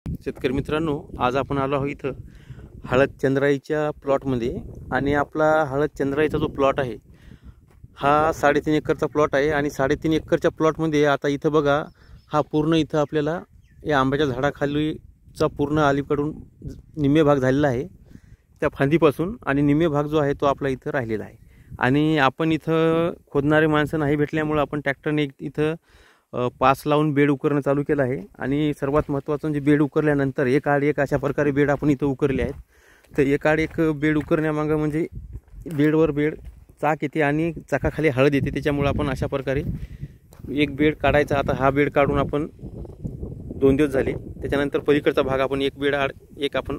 शेतकरी मित्रांनो, आज आपण आलो आहोत इथं हळद चंद्राईच्या प्लॉटमध्ये. आणि आपला हळद चंद्राईचा जो प्लॉट आहे हा 3.5 एकरचा प्लॉट आहे. आणि 3.5 एकरच्या प्लॉटमध्ये आता इथं बघा, हा पूर्ण इथं आपल्याला या आंब्याच्या झाडाखालीचा पूर्ण अलीकडून निम्मे भाग झालेला आहे त्या फांदीपासून, आणि निम्मे भाग जो आहे तो आपला इथं राहिलेला आहे. आणि आपण इथं खोदणारे माणसं नाही भेटल्यामुळे आपण ट्रॅक्टरने इथं पास लावून बेड उकरणं चालू केलं आहे. आणि सर्वात महत्त्वाचं म्हणजे बेड उकरल्यानंतर एक आड एक अशा प्रकारे बेड आपण इथं उकरले आहेत. तर एक आड एक बेड उकरण्यामागं म्हणजे बेडवर बेड चाक येते आणि चाकाखाली हळद येते, त्याच्यामुळे आपण अशा प्रकारे एक बेड काढायचा. आता हा बेड काढून आपण 2 दिवस झाले. त्याच्यानंतर पलीकडचा भाग आपण एक बेड आड एक आपण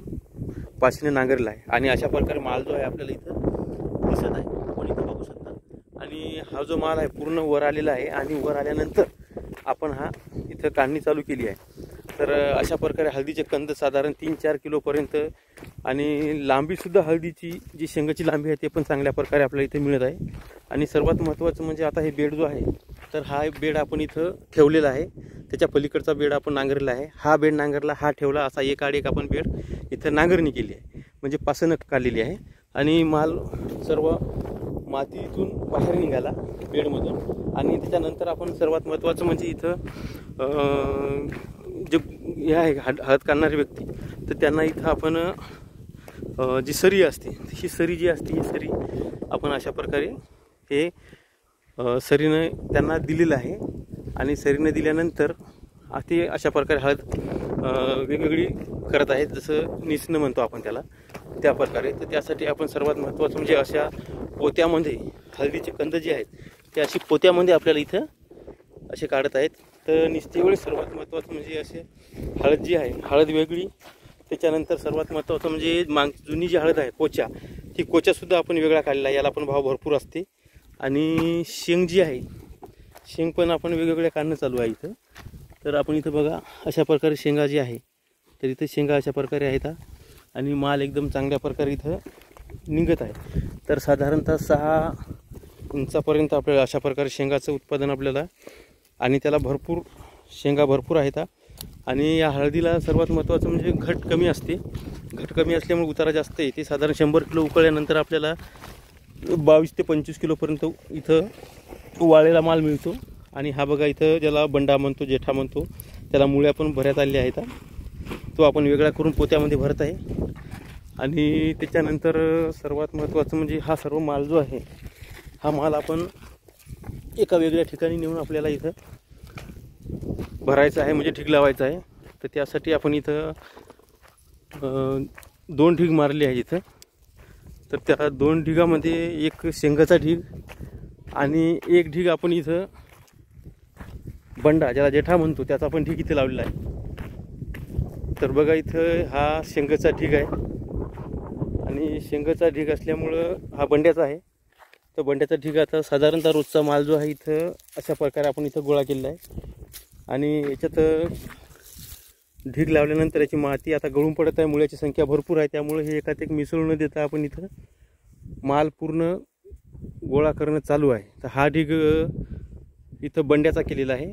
पाशीने नांगरला आहे. आणि अशा प्रकारे माल जो आहे आपल्याला इथं दिसत आहे, आपण इथं बघू शकता. आणि हा जो माल आहे पूर्ण वर आलेला आहे. आणि वर आल्यानंतर आपण हा इथं काढणी चालू केली आहे. तर अशा प्रकारे हळदीचे कंद साधारण 3-4 किलोपर्यंत, आणि लांबीसुद्धा हळदीची जी शेंगाची लांबी आहे ते पण चांगल्या प्रकारे आपल्याला इथे मिळत आहे. आणि सर्वात महत्त्वाचं म्हणजे आता हे बेड जो आहे, तर हा बेड आपण इथं ठेवलेला आहे. त्याच्या पलीकडचा बेड आपण नांगरला आहे. हा बेड नांगरला, हा ठेवला, असा एक आड एक आपण बेड इथं नांगरणी केली आहे, म्हणजे पासनं काढलेली आहे. आणि माल सर्व मातीतून बाहेर निघाला बेडमधून. आणि त्याच्यानंतर आपण सर्वात महत्त्वाचं म्हणजे इथं जे हे आहे हळद काढणारे व्यक्ती, तर त्यांना इथं आपण जी सरी असते, ही सरी जी असते, ही सरी आपण अशा प्रकारे हे सरीनं त्यांना दिलेलं आहे. आणि सरीनं दिल्यानंतर ते अशा प्रकारे हळद वेगवेगळी करत आहेत, जसं निसणं म्हणतो आपण त्याला, त्या प्रकारे. तर त्यासाठी आपण सर्वात महत्त्वाचं म्हणजे अशा पोत्यामध्ये हळदीचे कंद जे आहेत ते अशी पोत्यामध्ये आपल्याला इथं असे काढत आहेत. तर निश्चितवेळी सर्वात महत्त्वाचं म्हणजे असे हळद जी आहे, हळद वेगळी. त्याच्यानंतर सर्वात महत्त्वाचं म्हणजे जुनी जी हळद आहे कोचा, ती कोचासुद्धा आपण वेगळा काढलेला आहे. याला पण भाव भरपूर असते. आणि शेंग जी आहे, शेंग पण आपण वेगवेगळ्या काढणं चालू आहे इथं. तर आपण इथं बघा अशा प्रकारे शेंगा जी आहे, तर इथं शेंगा अशा प्रकारे आहेत. आणि माल एकदम चांगल्या प्रकारे इथं निघत आहे. तर साधारणतः 6 इंचापर्यंत आपल्याला अशा प्रकारे शेंगाचं उत्पादन आपल्याला, आणि त्याला भरपूर शेंगा भरपूर आहेत. आणि या हळदीला सर्वात महत्त्वाचं म्हणजे घट कमी असते. घट कमी असल्यामुळे उतारा जास्त येते. साधारण 100 किलो उकळल्यानंतर आपल्याला 22 ते 25 किलोपर्यंत इथं वाळलेला माल मिळतो. आणि हा बघा इथं ज्याला बंडा म्हणतो, जेठा म्हणतो, त्याला मुळ्या पण भरत आलेल्या आहेत. तो आपण वेगळा करून पोत्यामध्ये भरत आहे. आणि त्याच्यानंतर सर्वात महत्त्वाचं म्हणजे हा सर्व माल जो आहे, हा माल आपण एका वेगळ्या ठिकाणी नेऊन आपल्याला इथं भरायचा आहे, म्हणजे ढीग लावायचा आहे. तर त्यासाठी आपण इथं 2 ढीग मारले आहे इथं. तर त्या 2 ढिगामध्ये एक शेंगाचा ढीग आणि एक ढीग आपण इथं बंडा, ज्याला जेठा म्हणतो, त्याचा पण ढीग इथे लावलेला आहे. तर बघा इथं हा शेंगाचा ढीग आहे. आणि शेंगाचा ढीग असल्यामुळं हा बंड्याचा आहे. तर बंड्याचा ढीग आता साधारणतः रोजचा माल जो आहे इथं अशा प्रकारे आपण इथं गोळा केलेला आहे. आणि याच्यात ढीग लावल्यानंतर याची माती आता गळून पडत आहे. मुळ्याची संख्या भरपूर आहे, त्यामुळे हे एकात एक मिसळून न देता आपण इथं माल पूर्ण गोळा करणं चालू आहे. तर हा ढीग इथं बंड्याचा केलेला आहे.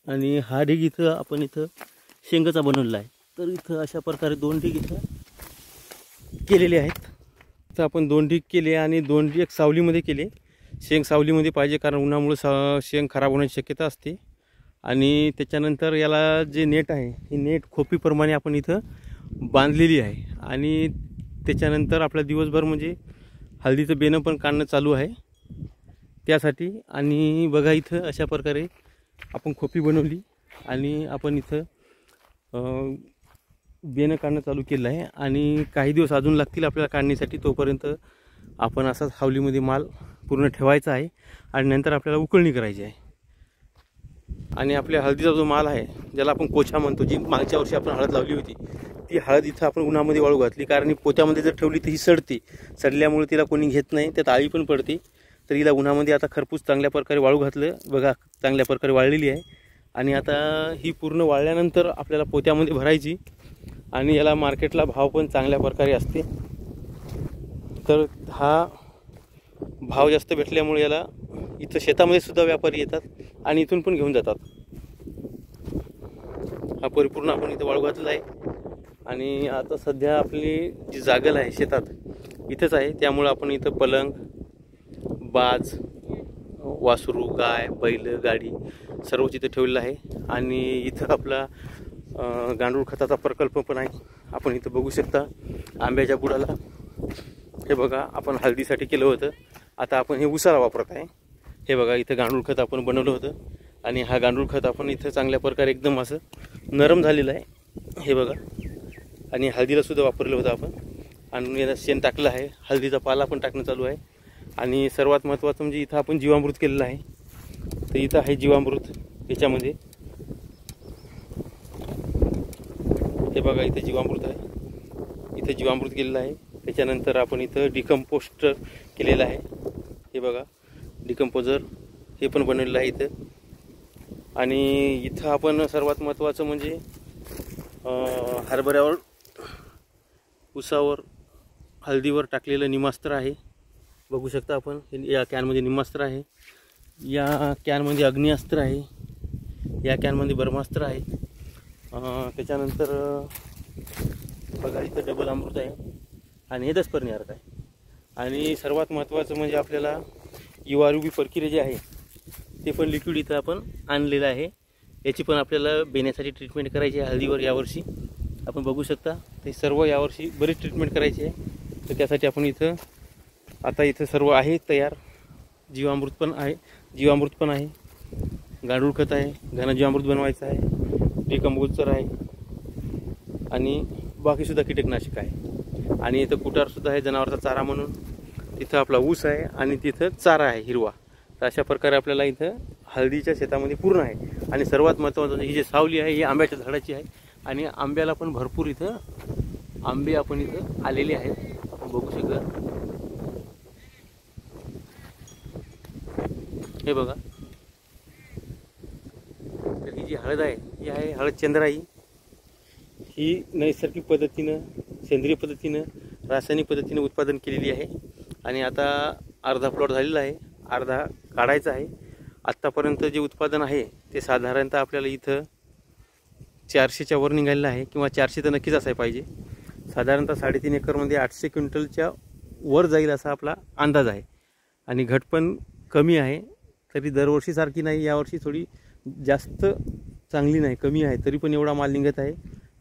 आणि हा ढीग इथं आपण इथं शेंगाचा बनवलेला आहे. तर इथं अशा प्रकारे 2 ढीग इथं केलेले आहेत. तर आपण 2 ढीग केले आणि 2 ढीग सावलीमध्ये केले. शेंग सावलीमध्ये पाहिजे, कारण उन्हामुळे शेंग खराब होण्याची शक्यता असते. आणि त्याच्यानंतर याला जे नेट आहे, ही नेट खोपीप्रमाणे आपण इथं बांधलेली आहे. आणि त्याच्यानंतर आपला दिवसभर म्हणजे हळदीचं बेणं पण काढणं चालू आहे त्यासाठी. आणि बघा इथं अशा प्रकारे आपण खोपी बनवली आणि आपण इथं बेणं काढणं चालू केलं आहे. आणि काही दिवस अजून लागतील आपल्याला काढण्यासाठी. तोपर्यंत आपण असाच सावलीमध्ये माल पूर्ण ठेवायचा आहे. आणि नंतर आपल्याला उकळणी करायची आहे. आणि आपल्या हळदीचा जो माल आहे, ज्याला आपण कोछा म्हणतो, जी मागच्या वर्षी आपण हळद लावली होती, ती हळद इथं आपण उन्हामध्ये वाळू घातली. कारण ही पोत्यामध्ये जर ठेवली तर ही सडते. सडल्यामुळे तिला कोणी घेत नाही, त्यात आळी पण पडते. तर हिला उन्हामध्ये आता खरपूस चांगल्या प्रकारे वाळू घातलं. बघा चांगल्या प्रकारे वाळलेली आहे. आणि आता ही पूर्ण वाळल्यानंतर आपल्याला पोत्यामध्ये भरायची. आणि याला मार्केटला भाव पण चांगल्या प्रकारे असते. तर हा भाव जास्त भेटल्यामुळे याला इथं शेतामध्ये सुद्धा व्यापारी येतात आणि इथून पण घेऊन जातात. हा परिपूर्ण आपण इथं वाळू घातलेला आहे. आणि आता सध्या आपली जी जागल आहे शेतात इथंच आहे, त्यामुळं आपण इथं पलंग, बाज, वासरू, गाय, बैल, गाडी सर्वच इथं ठेवलेलं आहे. आणि इथं आपला गांडूळ खताचा प्रकल्प पण आहे. आपण इथं बघू शकता आंब्याच्या बुडाला. हे बघा, आपण हळदीसाठी केलं होतं, आता आपण हे उसाला वापरत आहे. हे बघा, इथं गांडूळ खत आपण बनवलं होतं आणि हा गांडूळ खत आपण इथं चांगल्या प्रकारे एकदम असं नरम झालेलं आहे. हे बघा, आणि हळदीला सुद्धा वापरलं होतं आपण. आणि याला शेण टाकलं आहे, हळदीचा पाला पण टाकणं चालू आहे. आणि सर्वात महत्त्वाचं म्हणजे इथं आपण जीवामृत केलेलं आहे. तर इथं आहे जीवामृत याच्यामध्ये. हे बघा, इथं जीवामृत आहे, इथं जीवामृत केलेलं आहे. त्याच्यानंतर आपण इथं डिकम्पोस्टर केलेलं आहे. हे बघा, डिकम्पोजर हे पण बनवलेलं आहे इथं. आणि इथं आपण सर्वात महत्त्वाचं म्हणजे हरभऱ्यावर, ऊसावर, हळदीवर टाकलेलं निमास्त्र आहे. बघू शकता आपण, या कॅनमध्ये निमास्त्र आहे, या कॅनमध्ये अग्निअस्त्र आहे, या कॅनमध्ये ब्रह्मास्त्र आहे. त्याच्यानंतर बघा, इथं डबल अमृत आहे आणि हे 10 पर्णियार्क आहे. आणि सर्वात महत्त्वाचं म्हणजे आपल्याला URV प्रक्रिया जे आहे ते पण लिक्विड इथं आपण आणलेलं आहे. याची पण आपल्याला बेण्यासाठी ट्रीटमेंट करायची आहे हळदीवर यावर्षी. आपण बघू शकता, ते सर्व यावर्षी बरीच ट्रीटमेंट करायची आहे. तर त्यासाठी आपण इथं आता इथं सर्व आहे तयार. जीवामृत पण आहे, गांडूळ खत आहे, घनजीवामृत बनवायचं आहे, डिकम्पोजर आहे आणि बाकीसुद्धा कीटकनाशक आहे. आणि इथं कुटारसुद्धा आहे जनावरांचा चारा म्हणून. तिथं आपला ऊस आहे आणि तिथं चारा आहे हिरवा. तर अशा प्रकारे आपल्याला इथं हळदीच्या शेतामध्ये पूर्ण आहे. आणि सर्वात महत्त्वाचं ही जी सावली आहे ही आंब्याच्या झाडाची आहे. आणि आंब्याला पण भरपूर इथं आंबे आपण इथं आलेले आहेत, आपण बघू शकता. हे बघा, तर ही जी हळद आहे ही आहे हळद चंद्राई. ही नैसर्गिक पद्धतीनं, सेंद्रिय पद्धतीनं, रासायनिक पद्धतीनं उत्पादन केलेली आहे. आणि आता अर्धा प्लॉट झालेला आहे, अर्धा काढायचा आहे. आत्तापर्यंत जे उत्पादन आहे ते साधारणतः आपल्याला इथं 400च्या वर निघालेलं आहे, किंवा 400 तर नक्कीच असायला पाहिजे. साधारणतः 3.5 एकरमध्ये 800 क्विंटलच्या वर जाईल असा आपला अंदाज आहे. आणि घट पण कमी आहे, तरी दरवर्षीसारखी नाही, यावर्षी थोडी जास्त चांगली नाही, कमी आहे, तरी पण एवढा माल निघत आहे.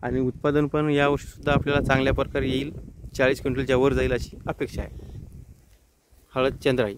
आणि उत्पादन पण यावर्षीसुद्धा आपल्याला चांगल्या प्रकारे येईल, 40 क्विंटलच्या वर जाईल अशी अपेक्षा आहे. हळद चंद्राई.